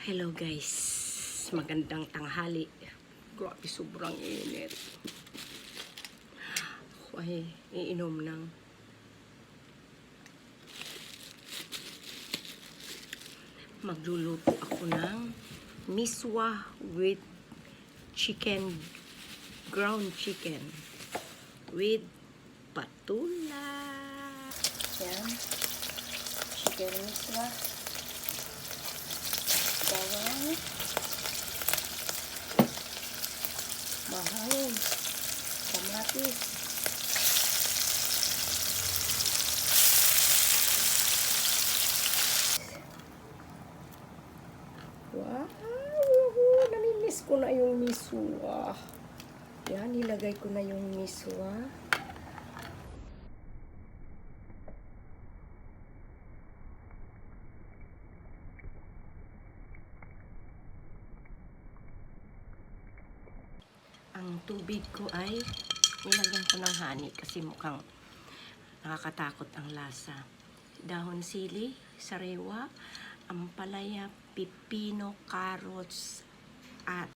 Hello guys, magandang tanghali. Grabe, sobrang init. Ako ay iinom ng magluluto ako ng miswa with chicken, ground chicken with patula. Yan, chicken miswa. Bawang, mahal, kamatis, wow, namimiss ko na yung miswa. Yan, nilagay ko na yung miswa. Ang tubig ko ay nilagyan ko ng honey kasi mukhang nakakatakot ang lasa. Dahon sili, sariwa, ampalaya, pipino, carrots, at